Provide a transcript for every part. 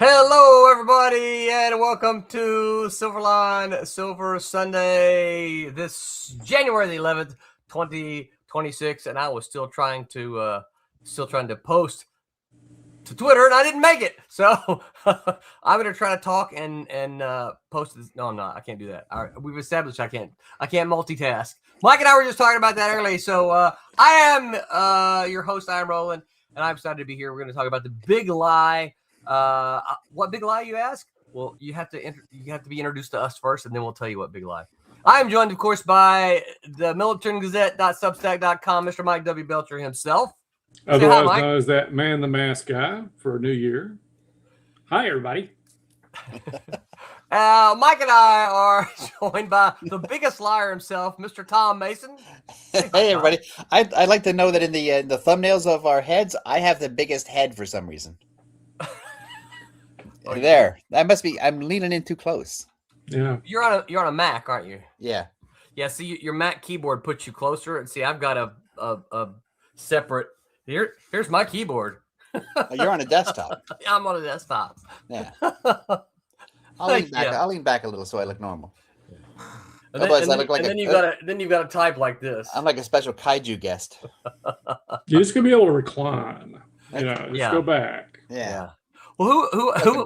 Hello, everybody, and welcome to Silverline Silver Sunday. This January the 11th, 2026, and I was still trying to post to Twitter, and I didn't make it. So I'm gonna try to talk and post this. No, I'm not. I can't do that. We've established I can't multitask. Mike and I were just talking about that earlier. So I am your host. I am Roland, and I'm excited to be here. We're going to talk about the big lie. What big lie, you ask? Well, you have to be introduced to us first, and then we'll tell you what big lie. I am joined, of course, by the MilitantGazette.substack.com, Mr. Mike W. Belcher himself. Otherwise known as that man the mask guy for a new year. Hi, everybody. Mike and I are joined by the biggest liar himself, Mr. Tom Mason. Hey, everybody. I'd like to know that in the thumbnails of our heads, I have the biggest head for some reason. There. That must be. I'm leaning in too close. Yeah. You're on a Mac, aren't you? Yeah. Yeah. See, your Mac keyboard puts you closer, and see, I've got a separate. Here's my keyboard. You're on a desktop. I'm on a desktop. Yeah. I'll lean back a little so I look normal. Otherwise, I look like then you've got to type like this. I'm like a special kaiju guest. You're just gonna be able to recline. Just go back. Yeah. Well,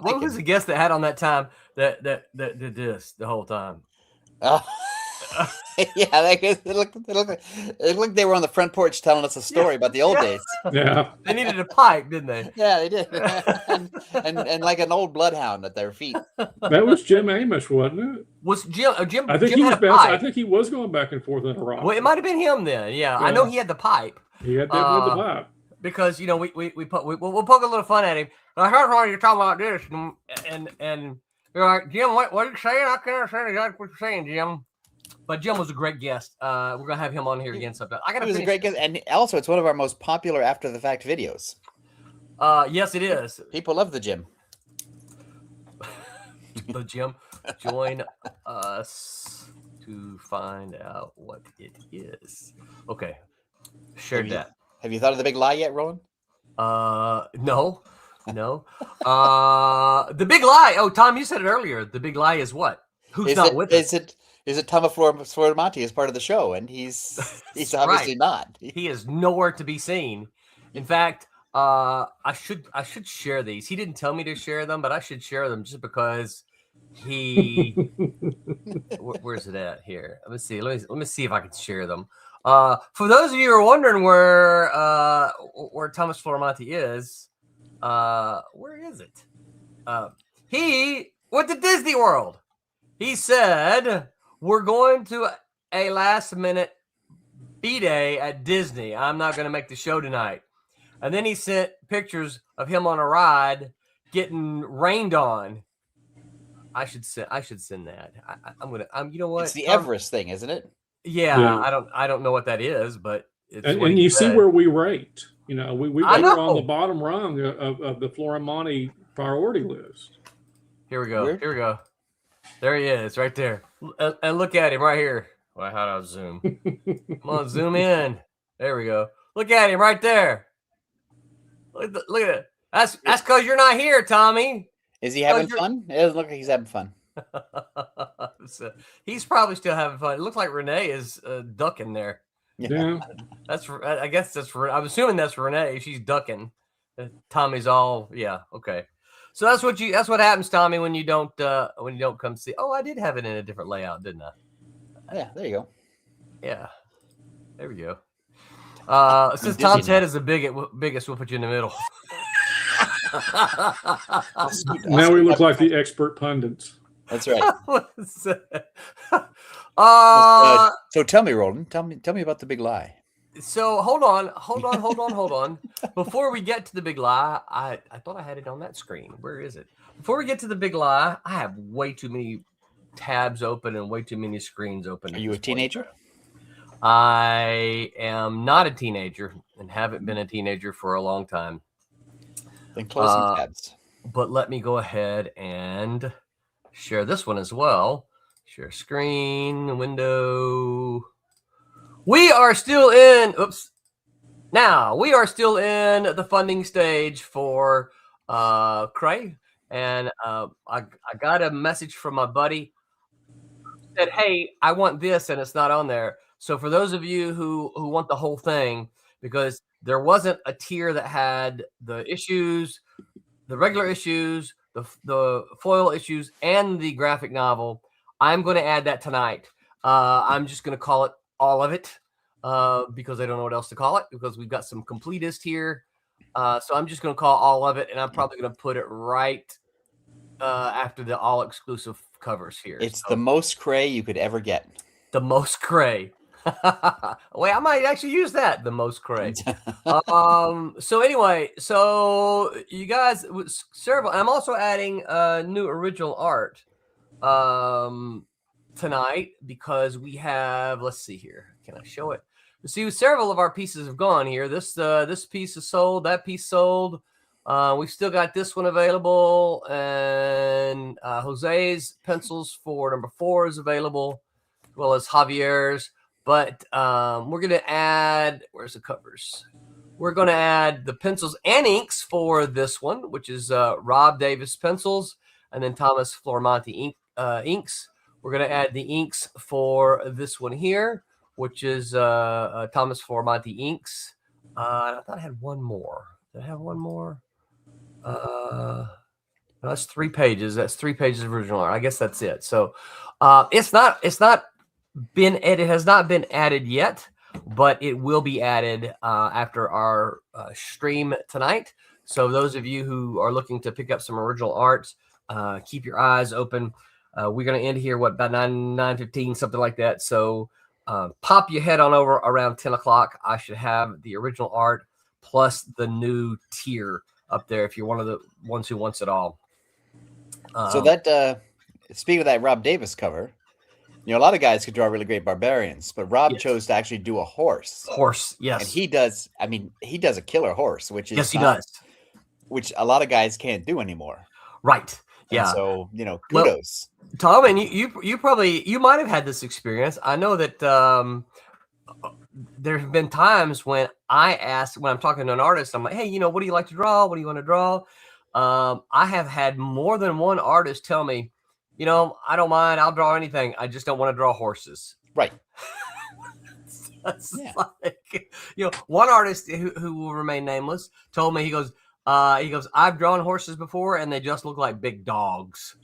what was the guest that had on that time that did this the whole time? Yeah, it looked like they were on the front porch telling us a story about the old days. Yeah, they needed a pipe, didn't they? Yeah, they did, and like an old bloodhound at their feet. That was Jim Amish, wasn't it? Was Jim? I think Jim he was had a pipe. I think he was going back and forth in a rock. Well, it might have been him then. Yeah, I know he had the pipe. He had the pipe because we'll poke a little fun at him. I heard when you're talking about this, and you're like, Jim, what are you saying? I can't understand exactly what you're saying, Jim. But Jim was a great guest. We're gonna have him on here again sometime. He was a great guest, and also it's one of our most popular after the fact videos. Yes, it is. People love the Jim. The Jim, join us to find out what it is. Okay, shared that. Have you thought of the big lie yet, Roland? No. The big lie. Oh, Tom, you said it earlier. The big lie is what? Who's not with us? Is it Thomas Floramonti as part of the show? And he's obviously not. He is nowhere to be seen. In fact, I should share these. He didn't tell me to share them, but I should share them just because he. Where's it at here? Let me see. Let me see if I can share them. For those of you who are wondering where Thomas Floramonti is, where is it? He went to Disney World. He said, we're going to a last-minute B-Day at Disney. I'm not going to make the show tonight. And then he sent pictures of him on a ride getting rained on. I should send that. You know what? It's the Everest thing, isn't it? Yeah. I don't know what that is, but it's and you see where we rate. We were on the bottom rung of the Floramonti priority list. Here we go. There he is, right there. And look at him right here. Well, how do I zoom? Come on, zoom in. There we go. Look at him right there. Look at it. That's because you're not here, Tommy. Is he having fun? It doesn't look like he's having fun. So, he's probably still having fun. It looks like Renee is ducking there. Yeah. I guess I'm assuming that's Renee. She's ducking. Tommy's all, yeah, okay. So that's what happens, Tommy, when you don't come see. Oh, I did have it in a different layout, didn't I? Yeah, there you go. Yeah, there we go. Since Tom's head is the biggest, we'll put you in the middle. Now we look like the expert pundits. That's right. So tell me, Roland. Tell me about the big lie. So hold on. Before we get to the big lie, I thought I had it on that screen. Where is it? Before we get to the big lie, I have way too many tabs open and way too many screens open. Are you a teenager? I am not a teenager and haven't been a teenager for a long time. Then close some tabs. But let me go ahead and share this one as well. Share screen, window. We are still in the funding stage for Cray. and I got a message from my buddy. Said, "Hey, I want this," and it's not on there. So for those of you who want the whole thing, because there wasn't a tier that had the issues, the regular issues, the foil issues, and the graphic novel, I'm going to add that tonight. I'm just going to call it all of it because I don't know what else to call it because we've got some completist here. So I'm just going to call all of it, and I'm probably going to put it right after the all exclusive covers here. It's the most cray you could ever get. The most cray. Wait, I might actually use that. The most cray. So anyway, so you guys, several. I'm also adding new original art tonight because we have. Let's see here. Can I show it? See, several of our pieces have gone here. This piece is sold. That piece sold. We've still got this one available, and Jose's pencils for number 4 is available, as well as Javier's. But we're going to add, where's the covers? We're going to add the pencils and inks for this one, which is Rob Davis pencils, and then Thomas Flormonti inks. We're going to add the inks for this one here, which is Thomas Flormonti inks. I thought I had one more. Did I have one more? That's 3 pages. That's 3 pages of original art. I guess that's it. So it's not been it has not been added yet, but it will be added after our stream tonight. So those of you who are looking to pick up some original art, keep your eyes open. We're going to end here about 9:15, something like that. So pop your head on over around 10 o'clock. I should have the original art plus the new tier up there if you're one of the ones who wants it all. So that speaking of that Rob Davis cover, a lot of guys could draw really great barbarians, but Rob chose to actually do a horse. Yes. And he does. I mean, he does a killer horse, which is he does, which a lot of guys can't do anymore. Right. Yeah. And so kudos. Well, Tom, and you probably might have had this experience. I know that there have been times when I ask, when I'm talking to an artist, I'm like, hey, what do you like to draw? What do you want to draw? I have had more than one artist tell me, I don't mind. I'll draw anything. I just don't want to draw horses. Right. That's like, one artist who will remain nameless told me, he goes, I've drawn horses before and they just look like big dogs.